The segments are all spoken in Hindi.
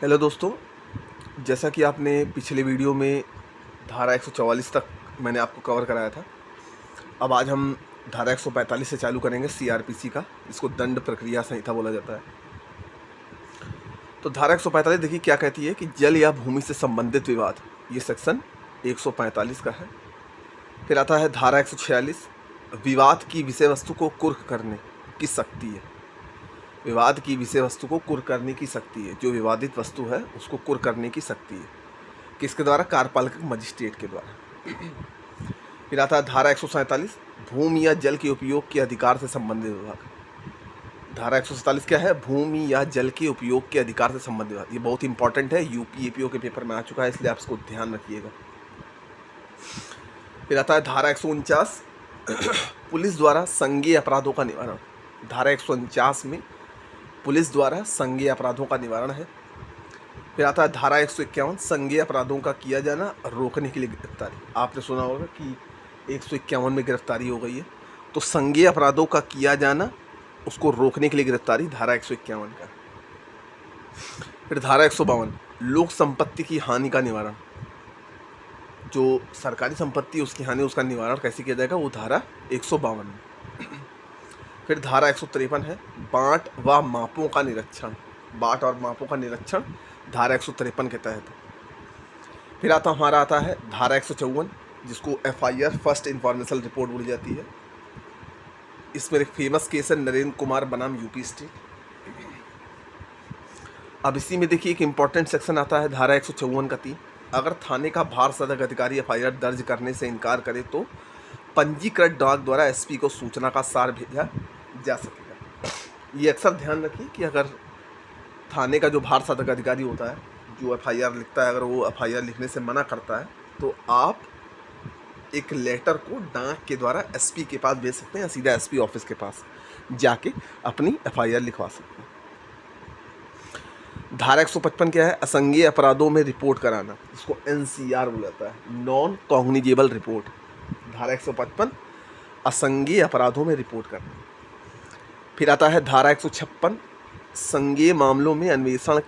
हेलो दोस्तों, जैसा कि आपने पिछले वीडियो में धारा 144 तक मैंने आपको कवर कराया था। अब आज हम धारा 145 से चालू करेंगे सीआरपीसी का, इसको दंड प्रक्रिया संहिता बोला जाता है। तो धारा 145 देखिए क्या कहती है कि जल या भूमि से संबंधित विवाद, ये सेक्शन 145 का है। फिर आता है धारा 146, विवाद की विषय वस्तु को कुर्क करने की शक्ति है। विवाद की विषय वस्तु को कुर्क करने की शक्ति है, जो विवादित वस्तु है उसको कुर्क करने की शक्ति है। किसके द्वारा? कार्यपालक मजिस्ट्रेट के द्वारा। फिर आता है धारा 147, भूमि या जल के उपयोग के अधिकार से संबंधित विभाग। धारा 147 क्या है? भूमि या जल के उपयोग के अधिकार से संबंधित विभाग। ये बहुत इंपॉर्टेंट है, यूपी एपीओ के पेपर में आ चुका है, इसलिए आप इसको ध्यान रखिएगा। फिर आता है धारा 149, पुलिस द्वारा संज्ञेय अपराधों का निवारण। धारा 149 में पुलिस द्वारा संज्ञेय अपराधों का निवारण है। फिर आता है धारा 151, संज्ञेय अपराधों का किया जाना रोकने के लिए गिरफ्तारी। आपने सुना होगा कि 151 में गिरफ्तारी हो गई है, तो संज्ञेय अपराधों का किया जाना, उसको रोकने के लिए गिरफ्तारी धारा 151 का। फिर धारा 152, लोक संपत्ति की हानि का निवारण। जो सरकारी संपत्ति है उसकी हानि, उसका निवारण कैसे किया जाएगा? वो धारा 152 में। फिर धारा 153 है, बाँट व मापों का निरीक्षण। बाट और मापों का निरीक्षण धारा 153 के तहत। फिर आता है धारा 154, जिसको FIR फर्स्ट इन्फॉर्मेशन रिपोर्ट बोली जाती है। इसमें एक फेमस केस है नरेंद्र कुमार बनाम यूपी स्टेट। अब इसी में देखिए एक इम्पॉर्टेंट सेक्शन आता है धारा 154 का 3, अगर थाने का भार सदक अधिकारी FIR दर्ज करने से इनकार करे तो पंजीकृत डाक द्वारा SP को सूचना का सार भेजा जा सकेगा। ये अक्सर ध्यान रखिए कि अगर थाने का जो भार सदक अधिकारी होता है, जो FIR लिखता है, अगर वो FIR लिखने से मना करता है तो आप एक लेटर को डाक के द्वारा SP के पास भेज सकते हैं, सीधा SP ऑफिस के पास जाके अपनी FIR लिखवा सकते हैं। धारा 155 क्या है? असंज्ञेय अपराधों में रिपोर्ट कराना, इसको NCR बोला जाता है, नॉन कॉग्निजेबल रिपोर्ट। धारा 155, असंज्ञेय अपराधों में रिपोर्ट करना। फिर आता है धारा 156, संज्ञेय मामलों में अन्वेषण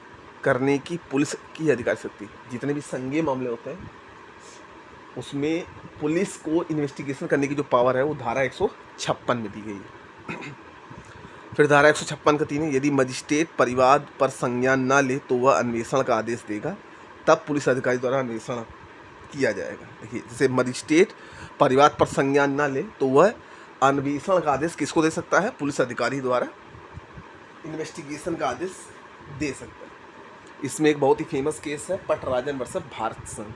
करने की पुलिस की अधिकार शक्ति। जितने भी संज्ञेय मामले होते हैं उसमें पुलिस को इन्वेस्टिगेशन करने की जो पावर है वो धारा 156 में दी गई है। फिर धारा 156 का 3 है, यदि मजिस्ट्रेट परिवाद पर संज्ञान ना ले तो वह अन्वेषण का आदेश देगा, तब पुलिस अधिकारी द्वारा अन्वेषण किया जाएगा। देखिए, जैसे मजिस्ट्रेट परिवाद पर संज्ञान ना ले तो वह अन्वेषण का आदेश किसको दे सकता है? पुलिस अधिकारी द्वारा इन्वेस्टिगेशन का आदेश दे सकता है। इसमें एक बहुत ही फेमस केस है पटराजन वर्सेस भारत संघ।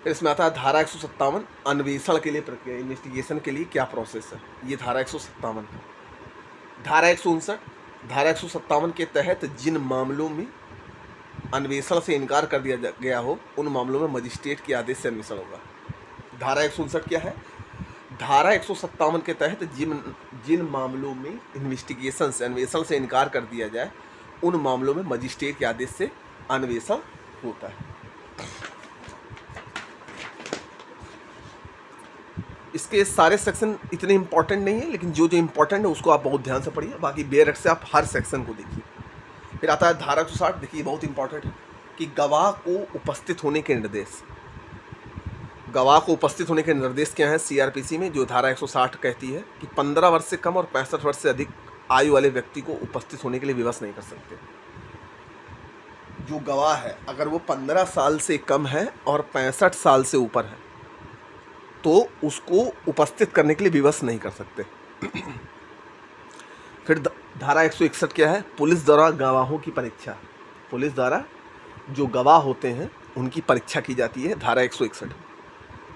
फिर इसमें आता है धारा 157, अन्वेषण के लिए प्रक्रिया, इन्वेस्टिगेशन के लिए क्या प्रोसेस है, ये धारा 157 है। धारा 159, धारा 157 के तहत जिन मामलों में अन्वेषण से इनकार कर दिया गया हो उन मामलों में मजिस्ट्रेट के आदेश से अन्वेषण होगा। धारा 159 क्या है? धारा 157 के तहत जिन मामलों में इन्वेस्टिगेशन से, अन्वेषण से इनकार कर दिया जाए उन मामलों में मजिस्ट्रेट के आदेश से अन्वेषण होता है। इसके सारे सेक्शन इतने इंपॉर्टेंट नहीं है, लेकिन जो जो इंपॉर्टेंट है उसको आप बहुत ध्यान से पढ़िए, बाकी बेरट से आप हर सेक्शन को देखिए। फिर आता है धारा 160, देखिए बहुत इंपॉर्टेंट है कि गवाह को उपस्थित होने के निर्देश। गवाह को उपस्थित होने के निर्देश क्या है CRPC में? जो धारा 160 कहती है कि 15 वर्ष से कम और 65 वर्ष से अधिक आयु वाले व्यक्ति को उपस्थित होने के लिए विवश नहीं कर सकते। जो गवाह है अगर वो 15 साल से कम है और 65 साल से ऊपर है तो उसको उपस्थित करने के लिए विवश नहीं कर सकते। फिर धारा 161 क्या है? पुलिस द्वारा गवाहों की परीक्षा। पुलिस द्वारा जो गवाह होते हैं उनकी परीक्षा की जाती है, धारा 161।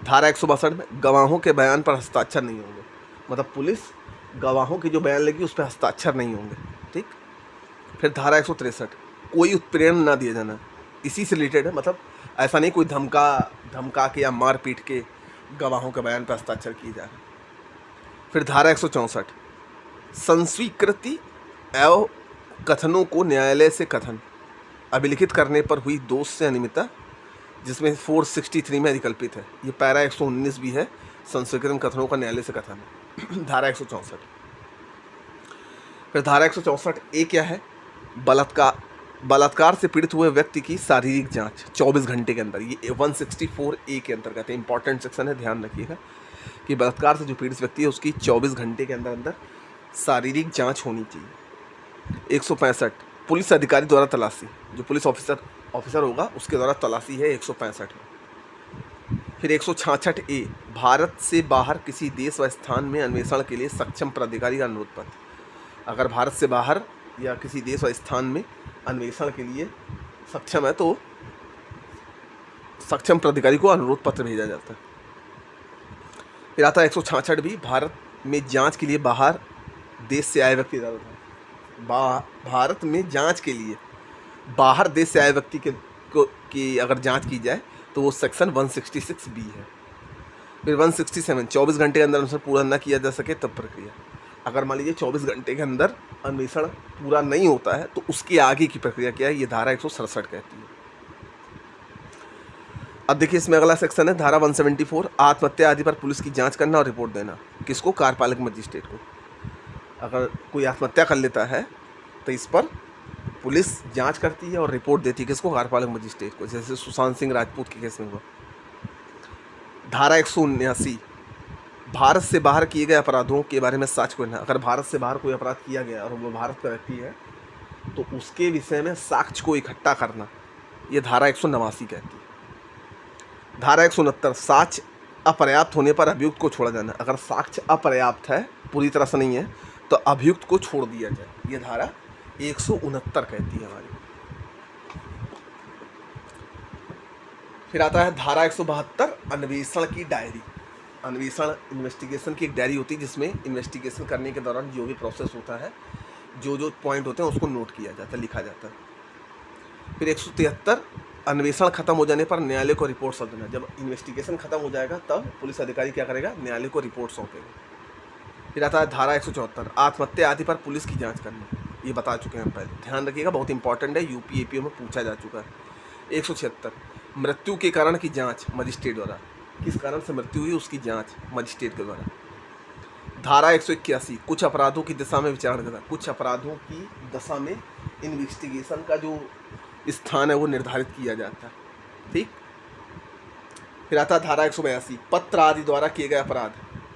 धारा 162 में गवाहों के बयान पर हस्ताक्षर नहीं होंगे, मतलब पुलिस गवाहों के जो बयान लेगी उस पर हस्ताक्षर नहीं होंगे, ठीक। फिर धारा 163, कोई उत्प्रेरण ना दिया जाना, इसी से रिलेटेड है, मतलब ऐसा नहीं कोई धमका के या मार पीट के गवाहों के बयान पर हस्ताक्षर किए जा रहे। फिर धारा 164, संस्वीकृति एवं कथनों को न्यायालय से कथन अभिलिखित करने पर हुई दोष से अनियमितता, जिसमें 463 में अधिकल्पित है। ये पैरा 119 भी है, संस्वीकृत कथनों का न्यायालय से कथन है। धारा 164। फिर धारा 164 ए क्या है? बलात्कार, बलात्कार से पीड़ित हुए व्यक्ति की शारीरिक जांच 24 घंटे के अंदर, ये 164A के अंतर्गत है। इंपॉर्टेंट सेक्शन है, ध्यान रखिएगा कि बलात्कार से जो पीड़ित व्यक्ति है उसकी 24 घंटे के अंदर अंदर शारीरिक जांच होनी चाहिए। 165 पुलिस अधिकारी द्वारा तलाशी, जो पुलिस ऑफिसर होगा उसके द्वारा तलाशी है 165 में। फिर 166A भारत से बाहर किसी देश व स्थान में अन्वेषण के लिए सक्षम प्राधिकारी का अनुरोध पत्र। अगर भारत से बाहर या किसी देश व स्थान में अन्वेषण के लिए सक्षम है तो सक्षम प्राधिकारी को अनुरोध पत्र भेजा जाता है। फिर आता है 166B भारत में जांच के लिए बाहर देश से आए व्यक्ति भारत में जांच के लिए बाहर देश से आए व्यक्ति की अगर जांच की जाए तो वो सेक्शन 166B है। फिर 167 24 घंटे के अंदर अनुसार पूरा न किया जा सके तब प्रक्रिया। अगर मान लीजिए 24 घंटे के अंदर अन्वेषण पूरा नहीं होता है तो उसके आगे की प्रक्रिया क्या है, ये धारा 167 कहती है। अब देखिए इसमें अगला सेक्शन है धारा 174 आत्महत्या आदि पर पुलिस की जांच करना और रिपोर्ट देना। किसको? कार्यपालक मजिस्ट्रेट को। अगर कोई आत्महत्या कर लेता है तो इस पर पुलिस जांच करती है और रिपोर्ट देती है। किसको? कार्यपालक मजिस्ट्रेट को। जैसे सुशांत सिंह राजपूत के केस में हुआ। धारा 179 भारत से बाहर किए गए अपराधों के बारे में साक्ष्य को। अगर भारत से बाहर कोई अपराध किया गया और वो भारत का व्यक्ति है तो उसके विषय में साक्ष्य को इकट्ठा करना, ये धारा 189 कहती है। धारा 169 साक्ष्य अपर्याप्त होने पर अभियुक्त को छोड़ा जाना। अगर साक्ष्य अपर्याप्त है, पूरी तरह से नहीं है, तो अभियुक्त को छोड़ दिया जाए, ये धारा 169 कहती है हमारी। फिर आता है धारा 172 अन्वेषण की डायरी। अन्वेषण इन्वेस्टिगेशन की एक डायरी होती है जिसमें इन्वेस्टिगेशन करने के दौरान जो भी प्रोसेस होता है, जो जो पॉइंट होते हैं उसको नोट किया जाता है, लिखा जाता है। फिर 173 अन्वेषण खत्म हो जाने पर न्यायालय को रिपोर्ट सौंप देना। जब इन्वेस्टिगेशन खत्म हो जाएगा तब पुलिस अधिकारी क्या करेगा? न्यायालय को रिपोर्ट सौंपेगा। फिर आता है धारा 174 आत्महत्या आदि पर पुलिस की जांच करना। ये बता चुके हैं हम पहले, ध्यान रखिएगा, बहुत इंपॉर्टेंट है, यूपी एपीओ में पूछा जा चुका है। 176 मृत्यु के कारण की जांच मजिस्ट्रेट द्वारा। किस कारण से मृत्यु हुई उसकी जांच मजिस्ट्रेट के द्वारा। धारा 181 कुछ अपराधों की दिशा में विचारण करना। कुछ अपराधों की दशा में इन्वेस्टिगेशन का जो स्थान है वो निर्धारित किया जाता है, ठीक। फिर आता है धारा 182 पत्र आदि द्वारा किए गए अपराध,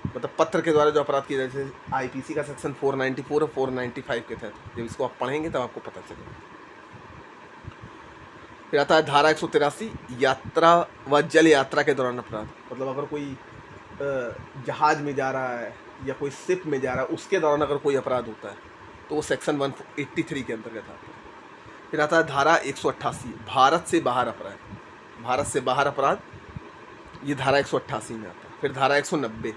मतलब पत्र के द्वारा जो अपराध किए जाते हैं। आईपीसी का सेक्शन 494 और 495 के तहत, जब इसको आप पढ़ेंगे तब आपको पता चलेगा। फिर आता है धारा 183 यात्रा व जल यात्रा के दौरान अपराध, मतलब अगर कोई जहाज में जा रहा है या कोई शिप में जा रहा है उसके दौरान अगर कोई अपराध होता है तो वो सेक्शन 183 के अंतर्गत आता है। फिर आता है धारा 188 भारत से बाहर अपराध। भारत से बाहर अपराध ये धारा 188 में आता है। फिर धारा 190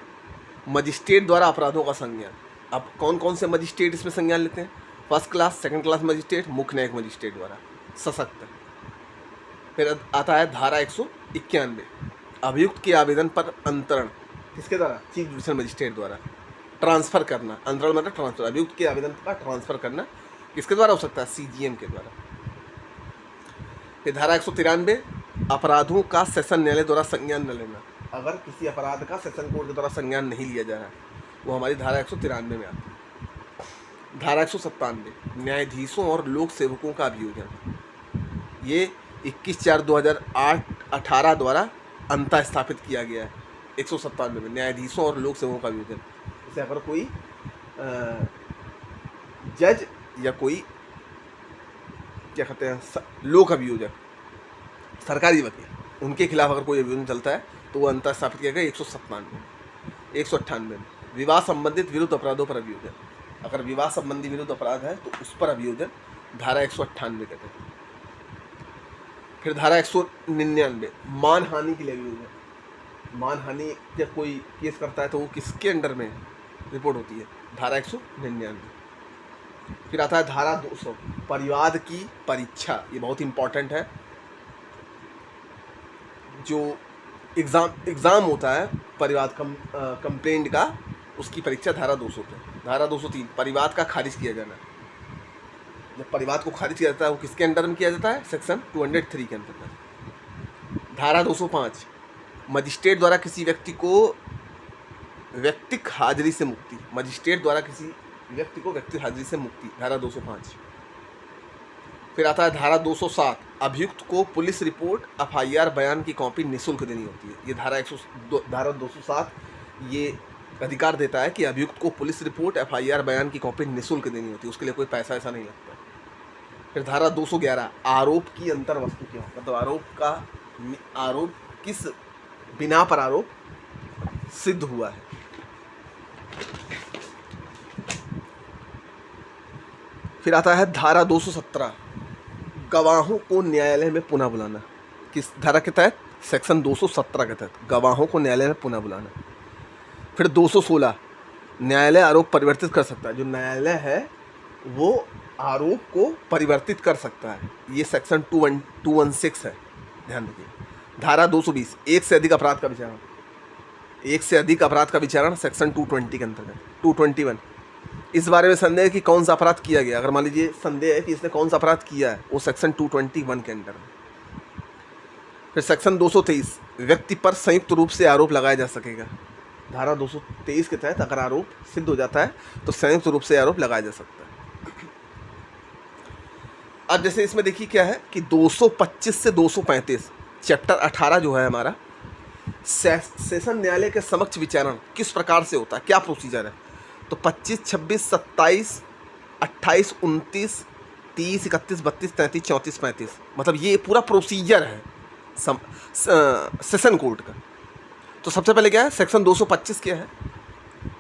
मजिस्ट्रेट द्वारा अपराधों का संज्ञान। अब कौन कौन से मजिस्ट्रेट इसमें संज्ञान लेते हैं? First class, second class magistrate, मुख्य न्यायिक मजिस्ट्रेट द्वारा सशक्त। फिर आता है धारा 191 अभियुक्त के आवेदन पर अंतरण। किसके द्वारा? चीफ जुडिशियल मजिस्ट्रेट द्वारा। ट्रांसफ़र करना, अंतरण मतलब ट्रांसफर, अभियुक्त के आवेदन का ट्रांसफ़र करना किसके द्वारा हो सकता है? सीजीएम के द्वारा। फिर धारा 193 अपराधों का सेशन न्यायालय द्वारा संज्ञान न लेना। अगर किसी अपराध का सेशन कोर्ट के द्वारा संज्ञान नहीं लिया जा रहा है वो हमारी धारा 193 में आती है। धारा 197 न्यायाधीशों और लोक सेवकों का अभियोजन। ये 21/4/2018 द्वारा अंतः स्थापित किया गया है। 197 में न्यायाधीशों और लोक सेवकों का अभियोजन, जैसे अगर कोई जज या कोई क्या कहते हैं लोक अभियोजक, सरकारी वकील, उनके खिलाफ अगर कोई अभियोजन चलता है तो वो अंतः स्थापित किया गया 197। 198 में विवाह संबंधित विरुद्ध अपराधों पर अभियोजन। अगर विवाह संबंधी विरुद्ध अपराध है तो उस पर अभियोजन धारा 198 कहते हैं। फिर धारा 199 मानहानि के लिए अभियोजन। मानहानि जब कोई केस करता है तो वो किसके अंडर में रिपोर्ट होती है? धारा 199। फिर आता है धारा 200 परिवाद की परीक्षा। ये बहुत इंपॉर्टेंट है, जो एग्ज़ाम होता है परिवाद कंप्लेंट का, उसकी परीक्षा धारा 200 पे। धारा 203 परिवाद का खारिज किया जाना। जब परिवाद को खारिज किया जाता है वो किसके अंडर में किया जाता है? सेक्शन 203 के अंतर्गत। धारा 205 मजिस्ट्रेट द्वारा किसी व्यक्ति को व्यक्तिक हाजिरी से मुक्ति। मजिस्ट्रेट द्वारा किसी व्यक्ति को व्यक्तिक हाजिरी से मुक्ति, धारा 205। फिर आता है धारा 207, अभियुक्त को पुलिस रिपोर्ट एफआईआर बयान की कॉपी निःशुल्क देनी होती है। ये धारा 207 ये अधिकार देता है कि अभियुक्त को पुलिस रिपोर्ट एफआईआर बयान की कॉपी निःशुल्क देनी होती है, उसके लिए कोई पैसा ऐसा नहीं लगता। फिर धारा 211, आरोप की अंतर वस्तु क्या है, मतलब आरोप किस बिना पर आरोप सिद्ध हुआ है। फिर आता है धारा 217, गवाहों को न्यायालय में पुनः बुलाना। किस धारा के तहत? सेक्शन 217 के तहत गवाहों को न्यायालय में पुनः बुलाना। फिर 216, न्यायालय आरोप परिवर्तित कर सकता है। जो न्यायालय है वो आरोप को परिवर्तित कर सकता है, ये सेक्शन 216 है, ध्यान रखिए। धारा 220, एक से अधिक अपराध का विचारण। एक से अधिक अपराध का विचारण सेक्शन 220 के अंतर्गत। 221, इस बारे में संदेह है कि कौन सा अपराध किया गया। अगर मान लीजिए संदेह है कि इसने कौन सा अपराध किया है, वो सेक्शन 221 के अंदर है। फिर सेक्शन 223, व्यक्ति पर संयुक्त रूप से आरोप लगाया जा सकेगा। धारा 223 के तहत अगर आरोप सिद्ध हो जाता है तो संयुक्त रूप से आरोप लगाया जा सकता है। अब जैसे इसमें देखिए क्या है कि 225 से 235 चैप्टर 18 जो है हमारा, सेशन न्यायालय के समक्ष विचारण किस प्रकार से होता है, क्या प्रोसीजर है। तो 25, 26, 27, 28, 29, 30, 31, 32, 33, 34, 35, मतलब ये पूरा प्रोसीजर है सेशन कोर्ट का। तो सबसे पहले क्या है, सेक्शन 225 क्या है,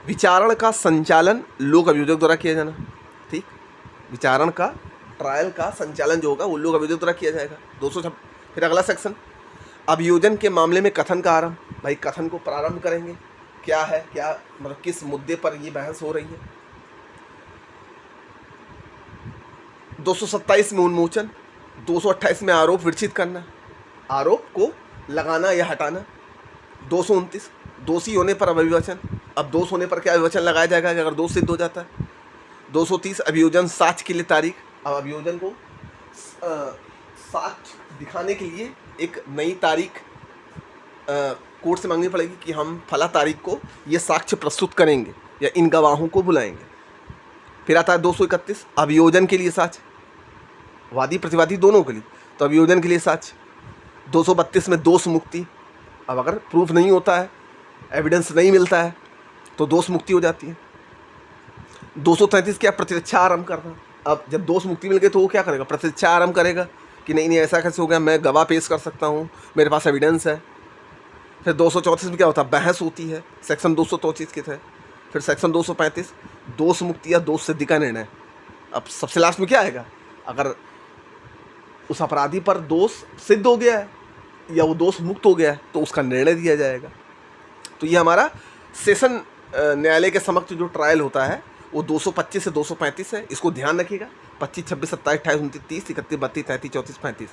विचारण का संचालन लोक अभियोजक द्वारा किया जाना। ठीक, विचारण का, ट्रायल का संचालन जो होगा वो लोक अभियोजक द्वारा किया जाएगा। 200। फिर अगला सेक्शन, अभियोजन के मामले में कथन का आरंभ। भाई कथन को प्रारंभ करेंगे, क्या है, क्या मतलब किस मुद्दे पर ये बहस हो रही है। 227 में उन्मोचन, 228 में आरोप विरचित करना, आरोप को लगाना या हटाना। 229, दोषी होने पर अभिवचन। अब दोष होने पर क्या अभिवचन लगाया जाएगा कि अगर दोष सिद्ध हो जाता है। 230, अभियोजन साक्ष्य के लिए तारीख। अब अभियोजन को साक्ष्य दिखाने के लिए एक नई तारीख कोर्ट से मांगनी पड़ेगी कि हम फला तारीख को ये साक्ष्य प्रस्तुत करेंगे या इन गवाहों को बुलाएंगे। फिर आता है 231, अभियोजन के लिए साक्ष्य, वादी प्रतिवादी दोनों के लिए, तो अभियोजन के लिए साक्ष्य। 232 में दोष मुक्ति। अब अगर प्रूफ नहीं होता है, एविडेंस नहीं मिलता है तो दोष मुक्ति हो जाती है। 233 क्या, प्रतिरक्षा आरंभ करना। अब जब दोष मुक्ति मिल गई तो वो क्या करेगा, प्रतिरक्षा आरंभ करेगा कि नहीं ऐसा कैसे हो गया, मैं गवाह पेश कर सकता हूँ, मेरे पास एविडेंस है। फिर 234 में क्या होता है, बहस होती है, सेक्शन 234 के तहत। फिर सेक्शन 235, दोष मुक्ति या दोष सिद्धि का निर्णय। अब सबसे लास्ट में क्या आएगा, अगर उस अपराधी पर दोष सिद्ध हो गया है या वो दोष मुक्त हो गया है तो उसका निर्णय दिया जाएगा। तो ये हमारा सेशन न्यायालय के समक्ष जो ट्रायल होता है वो 225 से 235 है, इसको ध्यान रखिएगा। 25, 26, 27, 28, 29, 30, 31, 32, 33, 34, 35,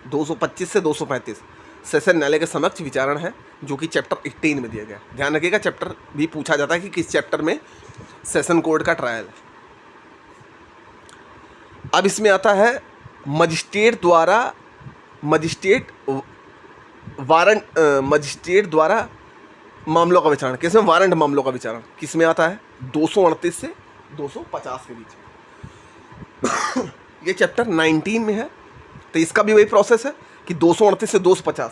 225 से 235 सेशन न्यायालय के समक्ष विचारण है, जो कि चैप्टर 18 में दिया गया है। ध्यान रखिएगा, चैप्टर भी पूछा जाता है कि किस चैप्टर में सेशन कोर्ट का ट्रायल है। अब इसमें आता है मजिस्ट्रेट द्वारा मामलों का विचारण। किसमें, वारंट मामलों का विचारण किसमें आता है, 238 से 250 के बीच में। ये चैप्टर 19 में है, तो इसका भी वही प्रोसेस है कि 238 से 250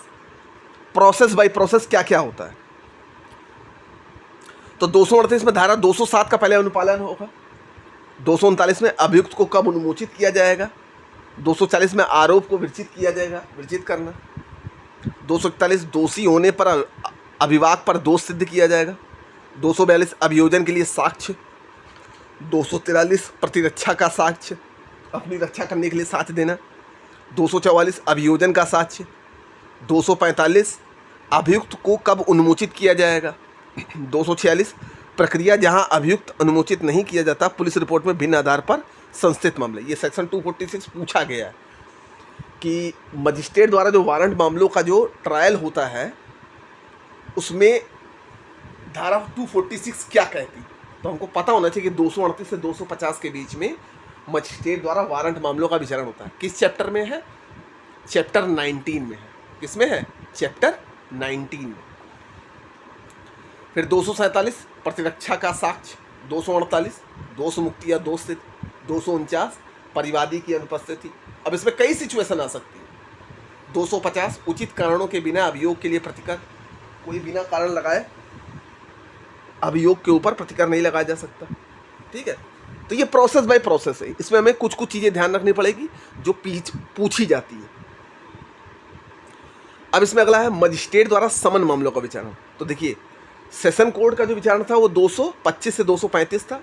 प्रोसेस बाय प्रोसेस क्या क्या होता है। तो 238 में धारा 207 का पहले अनुपालन होगा। 239 में अभियुक्त को कब उन्मोचित किया जाएगा। 240 में आरोप को विरचित किया जाएगा, विरचित करना। 241 दोषी होने पर अभिभाग पर दोष सिद्ध किया जाएगा। 242 अभियोजन के लिए साक्ष्य। 243 प्रतिरक्षा का साक्ष्य, अपनी रक्षा करने के लिए साक्ष्य देना। 244 अभियोजन का साक्ष्य। 245 अभियुक्त को कब उन्मोचित किया जाएगा। 246 प्रक्रिया जहां अभियुक्त उन्मोचित नहीं किया जाता, पुलिस रिपोर्ट में भिन्न आधार पर संस्थित मामले। ये सेक्शन 246 पूछा गया है कि मजिस्ट्रेट द्वारा जो वारंट मामलों का जो ट्रायल होता है उसमें धारा 246 क्या कहती, तो हमको पता होना चाहिए कि 238 से 250 के बीच में मजिस्ट्रेट द्वारा वारंट मामलों का विचारण होता है। किस चैप्टर में है, चैप्टर 19 में है। किसमें है, चैप्टर 19 में। फिर 247 प्रतिरक्षा का साक्ष्य। 248 दोष मुक्ति या दोष सिद्ध। 249 परिवादी की अनुपस्थिति। अब इसमें कई सिचुएशन आ सकती है। 250 उचित कारणों के बिना अभियोग के लिए प्रतिकर। कोई बिना कारण लगाए अभियोग के ऊपर प्रतिकर नहीं लगाया जा सकता। ठीक है, तो ये प्रोसेस बाय प्रोसेस है। इसमें हमें कुछ कुछ चीज़ें ध्यान रखनी पड़ेगी जो पूछी जाती है। अब इसमें अगला है मजिस्ट्रेट द्वारा समन मामलों का विचारण। तो देखिए, सेशन कोड का जो विचारण था वो 225 से 235 था।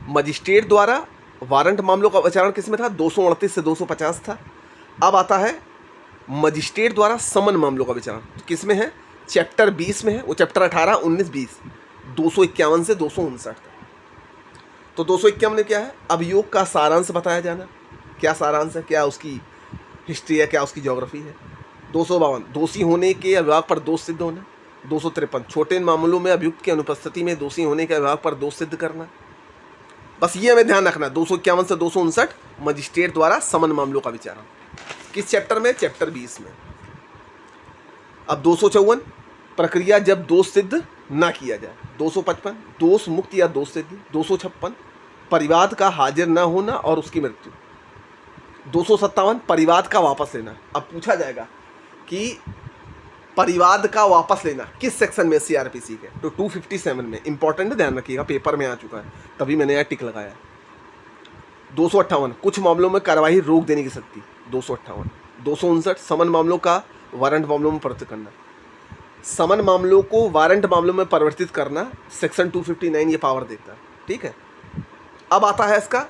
मजिस्ट्रेट द्वारा वारंट मामलों का विचारण किस में था? 238 से 250 था। अब आता है मजिस्ट्रेट द्वारा समन मामलों का विचारण, किस में है? चैप्टर 20 में है। वो चैप्टर 18, 19, 20, 251 से 259 तक। तो 251 में क्या है? अभियोग का सारांश बताया जाना। क्या सारांश है, क्या उसकी हिस्ट्री है, क्या उसकी ज्योग्राफी है। 252 दोषी होने के अभिभाग पर दोष सिद्ध होना। 253 छोटे मामलों में अभियुक्त की अनुपस्थिति में दोषी होने के अभिभाग पर दोष सिद्ध करना। बस ये हमें ध्यान रखना। 251 से 259 मजिस्ट्रेट द्वारा समन मामलों का विचारण। किस चैप्टर में? चैप्टर 20 में। अब 254 प्रक्रिया जब दोष सिद्ध ना किया जाए। 255 दोष मुक्त या दोष सिद्ध। 256 परिवाद का हाजिर न होना और उसकी मृत्यु। 257 परिवाद का वापस लेना। अब पूछा जाएगा कि परिवाद का वापस लेना किस सेक्शन में? सीआरपीसी के। तो 257 में। इंपॉर्टेंट है, ध्यान रखिएगा, पेपर में आ चुका है, तभी मैंने यहाँ टिक लगाया। 258 कुछ मामलों में कार्यवाही रोक देने की शक्ति। 258 259 समन मामलों का वारंट मामलों में परिवर्तित करना। समन मामलों को वारंट मामलों में परिवर्तित करना सेक्शन 259 ये पावर देता है। ठीक है, अब आता है इसका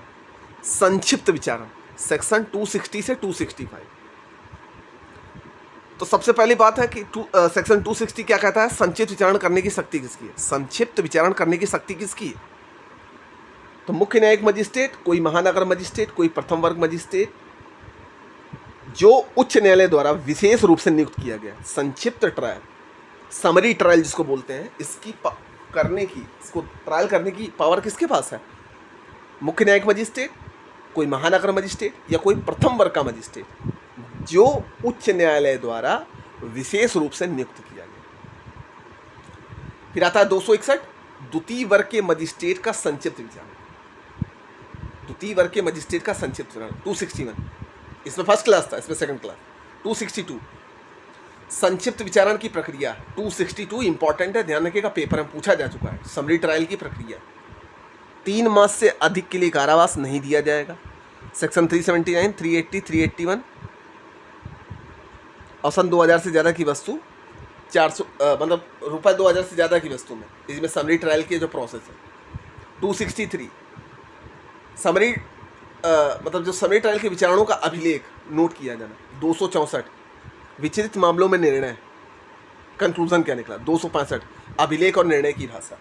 संक्षिप्त विचारण, सेक्शन 260 से 265। तो सबसे पहली बात है कि सेक्शन 260 क्या कहता है? संक्षिप्त विचारण करने की शक्ति किसकी है? संक्षिप्त विचारण करने की शक्ति किसकी है? तो मुख्य न्यायिक मजिस्ट्रेट, कोई महानगर मजिस्ट्रेट, कोई प्रथम वर्ग मजिस्ट्रेट जो उच्च न्यायालय द्वारा विशेष रूप से नियुक्त किया गया। संक्षिप्त ट्रायल, समरी ट्रायल जिसको बोलते हैं, इसकी करने की, इसको ट्रायल करने की पावर किसके पास है? मुख्य न्यायिक मजिस्ट्रेट, कोई महानगर मजिस्ट्रेट या कोई प्रथम वर्ग का मजिस्ट्रेट जो उच्च न्यायालय द्वारा विशेष रूप से नियुक्त किया गया। फिर आता है 261 द्वितीय वर्ग के मजिस्ट्रेट का संक्षिप्त विचारण। द्वितीय वर्ग के मजिस्ट्रेट का संक्षिप्त विचारण 261, इसमें फर्स्ट क्लास था, इसमें सेकंड क्लास। 262 संक्षिप्त विचारण की प्रक्रिया। 262 इंपॉर्टेंट है, ध्यान रखिएगा, पेपर में पूछा जा चुका है। समरी ट्रायल की प्रक्रिया। 3 मास से अधिक के लिए कारावास नहीं दिया जाएगा। सेक्शन 379, 380, 381 और सन 2000 से ज़्यादा की वस्तु 400 मतलब रुपये 2000 से ज़्यादा की वस्तु में, इसमें समरी ट्रायल की जो प्रोसेस है। 263 समरी मतलब जो समरी ट्रायल के विचारणों का अभिलेख नोट किया जाना। 264 विचलित मामलों में निर्णय, कंक्लूजन क्या निकला। 265 अभिलेख और निर्णय की भाषा।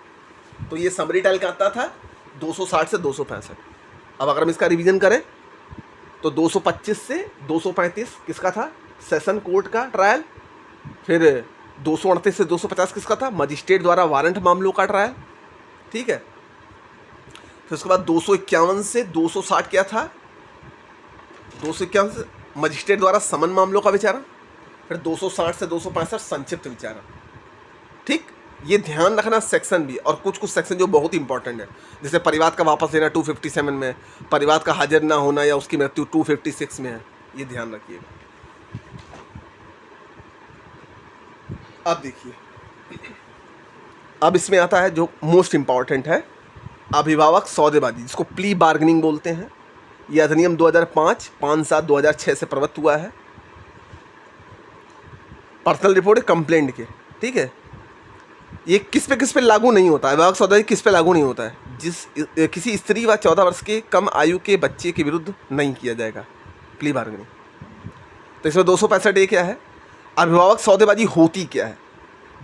तो ये समरी ट्रायल का आता था 260 से 265। अब अगर हम इसका रिवीजन करें तो 225 से 235 किसका था? सेशन कोर्ट का ट्रायल। फिर 238 से 250 किसका था? मजिस्ट्रेट द्वारा वारंट मामलों का ट्रायल। ठीक है, फिर उसके बाद 251 से 260 क्या था? 251 से मजिस्ट्रेट द्वारा समन मामलों का विचारण। फिर 260 से 265 संक्षिप्त विचारण। ठीक, ये ध्यान रखना सेक्शन भी, और कुछ कुछ सेक्शन जो बहुत इंपॉर्टेंट है, जैसे परिवाद का वापस लेना 257 में, परिवाद का हाजिर ना होना या उसकी मृत्यु 256 में है, ये ध्यान रखिएगा। अब देखिए, अब इसमें आता है जो मोस्ट इंपॉर्टेंट है, अभिभावक सौदेबाजी, जिसको प्ली बार्गेनिंग बोलते हैं। यह अधिनियम 2005, 5/7/2006 से प्रवृत्त हुआ है। पर्सनल रिपोर्ट कंप्लेंट के। ठीक है, ये किस पे लागू नहीं होता है? अभिभावक सौदेबाजी किस पे लागू नहीं होता है? किसी स्त्री व 14 वर्ष के कम आयु के बच्चे के विरुद्ध नहीं किया जाएगा प्ली बार्गेनिंग। तो इसमें 265 ए क्या है? अभिभावक सौदेबाजी होती क्या है?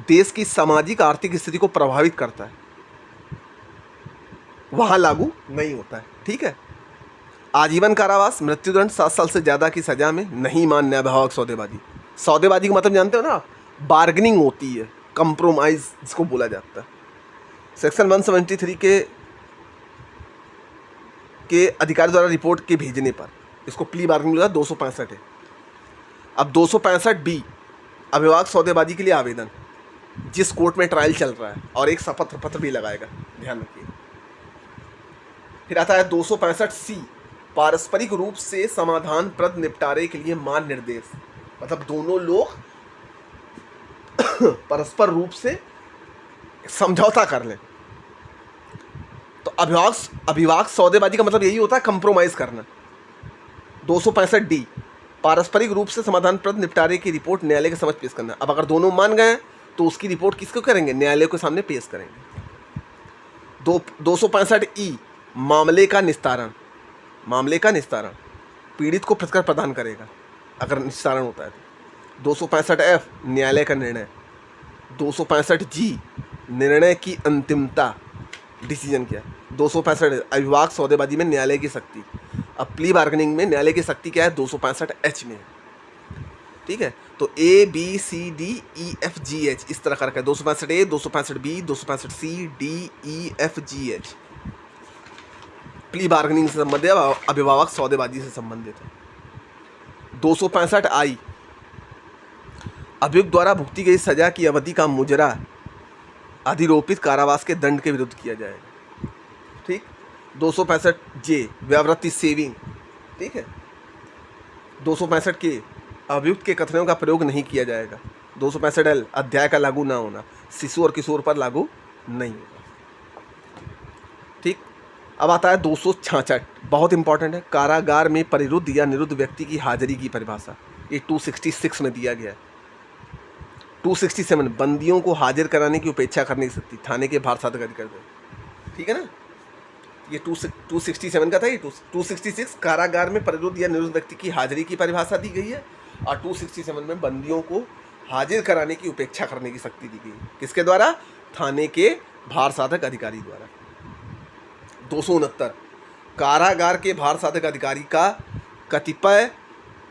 देश की सामाजिक आर्थिक स्थिति को प्रभावित करता है, वहाँ लागू नहीं होता है। ठीक है, आजीवन कारावास, मृत्युदंड, 7 साल से ज़्यादा की सज़ा में नहीं मान्य अभिभावक सौदेबाजी। सौदेबाजी का मतलब जानते हो ना? बार्गेनिंग होती है, कंप्रोमाइज़ जिसको बोला जाता है। सेक्शन 173 के अधिकारी द्वारा रिपोर्ट के भेजने पर इसको प्ली बार्गेनिंग मिला। 265 है। अब 265 बी अभिभावक सौदेबाजी के लिए आवेदन, जिस कोर्ट में ट्रायल चल रहा है, और एक शपथ पत्र भी लगाएगा, ध्यान रखिए। फिर आता है 265 सी पारस्परिक रूप से समाधान प्रद निपटारे के लिए मान निर्देश, मतलब दोनों लोग परस्पर रूप से समझौता कर लें। तो अभिभाषक सौदेबाजी का मतलब यही होता है कंप्रोमाइज करना। 265 डी, पारस्परिक रूप से समाधान प्रद निपटारे की रिपोर्ट न्यायालय के समक्ष पेश करना। अब अगर दोनों मान गए तो उसकी रिपोर्ट किसको करेंगे? न्यायालय के सामने पेश करेंगे। 265 ई, मामले का निस्तारण। मामले का निस्तारण पीड़ित को प्रतिकर प्रदान करेगा अगर निस्तारण होता है तो। 265 एफ, न्यायालय का निर्णय। 265 जी, निर्णय की अंतिमता, डिसीजन क्या है। 265 अभिभाषक सौदेबाजी में न्यायालय की शक्ति। अब प्ली बार्गेनिंग में न्यायालय की शक्ति क्या है? 265 एच में। ठीक है, तो A B C D E F G H इस तरह करके 265 A, 265 B, 265 C, D E F G H plea bargaining से संबंधित, अभिभाषक सौदेबाजी से संबंधित है। 265 आई, अभियुक्त द्वारा भुगती गई सजा की अवधि का मुजरा अधिरोपित कारावास के दंड के विरुद्ध किया जाएगा। ठीक। 265 जे, व्यावृत्ति सेविंग। ठीक है। 265 के, अभियुक्त के कथनों का प्रयोग नहीं किया जाएगा। 265 एल, अध्याय का लागू ना होना, शिशु और किशोर पर लागू नहीं होगा। ठीक। अब आता है 266, बहुत इंपॉर्टेंट है, कारागार में परिरुद्ध या निरुद्ध व्यक्ति की हाजिरी की परिभाषा। ये 266 में दिया गया है। 267, बंदियों को हाजिर कराने की उपेक्षा करने की शक्ति थाने के भारसाधक अधिकारी को। ठीक है ना, ये 267 का था। ये 266 कारागार में परिरुद्ध या निरुद्ध व्यक्ति की हाजिरी की परिभाषा दी गई है, और 267 में बंदियों को हाजिर कराने की उपेक्षा करने की शक्ति दी गई है। किसके द्वारा? थाने के भारसाधक अधिकारी द्वारा। 269, कारागार के भारसाधक अधिकारी का कतिपय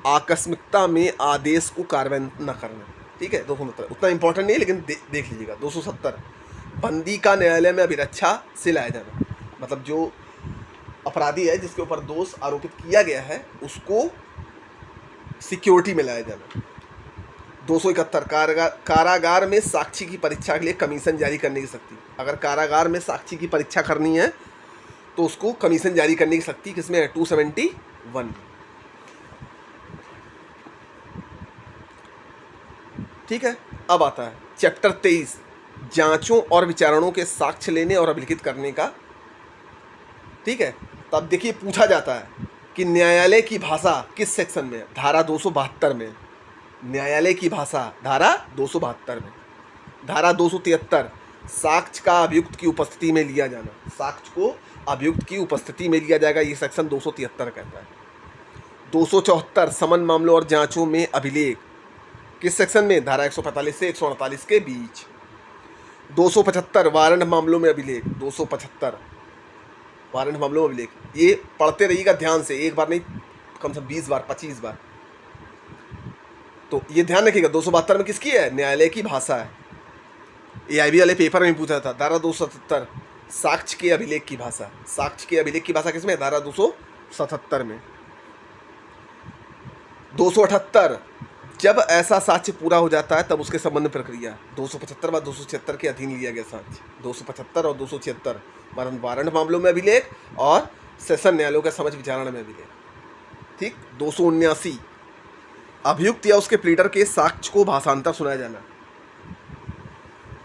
आकस्मिकता में आदेश को कार्यान्वित न करना। ठीक है, 269 उतना इंपॉर्टेंट नहीं है, लेकिन देख लीजिएगा। 270, बंदी का न्यायालय में अभिरक्षा से लाया जाना, मतलब जो अपराधी है जिसके ऊपर दोष आरोपित किया गया है उसको सिक्योरिटी में लाया जाना। 271, कारागार में साक्षी की परीक्षा के लिए कमीशन जारी करने की शक्ति। अगर कारागार में साक्षी की परीक्षा करनी है तो उसको कमीशन जारी करने की शक्ति किसमें है? 271। ठीक है। अब आता है चैप्टर 23, जांचों और विचारणों के साक्ष्य लेने और अभिलिखित करने का। ठीक है, तब देखिए पूछा जाता है कि न्यायालय की भाषा किस सेक्शन में है? धारा 272 में। न्यायालय की भाषा धारा 272 में। धारा 273, साक्ष्य का अभियुक्त की उपस्थिति में लिया जाना। साक्ष्य को अभियुक्त की उपस्थिति में लिया जाएगा, ये सेक्शन 273 कहता है। 274, समन मामलों और जांचों में अभिलेख, किस सेक्शन में? धारा 145 से 148 के बीच। 275, वारंट मामलों में अभिलेख। 275, वारंट मामलों में अभिलेख। ये पढ़ते रहिएगा ध्यान से, एक बार नहीं, कम से कम 20 बार 25 बार। तो ये ध्यान रखिएगा, 272 में किसकी है? न्यायालय की भाषा है। AIB वाले पेपर में पूछा था। धारा 277, साक्ष्य के अभिलेख की भाषा। साक्ष्य के अभिलेख की भाषा किसमें? धारा 277 में। 278, जब ऐसा साक्ष्य पूरा हो जाता है तब उसके संबंध में प्रक्रिया। 275 व 276 के अधीन लिया गया साक्ष्य। 275 और 276 वारंट मामलों में अभिलेख और सेशन न्यायालयों के समझ विचारणा में अभिलेख। ठीक। 279, अभियुक्त या उसके प्लीडर के साक्ष्य को भाषांतर सुनाया जाना,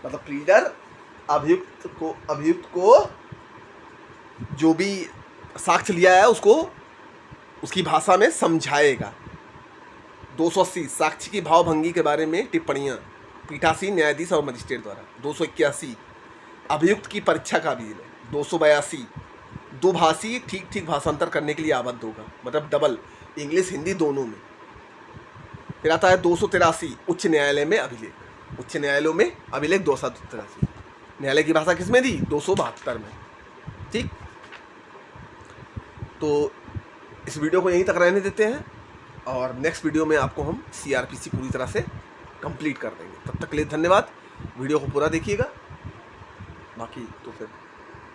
मतलब प्लीडर अभियुक्त को जो भी साक्ष्य लिया है उसको उसकी भाषा में समझाएगा। 280, साक्ष्य की भावभंगी के बारे में टिप्पणियाँ, पीठासीन न्यायाधीश और मजिस्ट्रेट द्वारा। 281, अभियुक्त की परीक्षा का भी। 282, दुभाषी ठीक भाषांतर करने के लिए आबद्ध होगा, मतलब डबल, इंग्लिश हिंदी दोनों में। फिर आता है 283, उच्च न्यायालय में अभिलेख। उच्च न्यायालयों में अभिलेख 283। न्यायालय की भाषा किसमें दी? 272 में। ठीक। तो इस वीडियो को यहीं तक रहने देते हैं, और नेक्स्ट वीडियो में आपको हम CRPC पूरी तरह से कंप्लीट कर देंगे। तब तक के लिए धन्यवाद। वीडियो को पूरा देखिएगा, बाकी तो फिर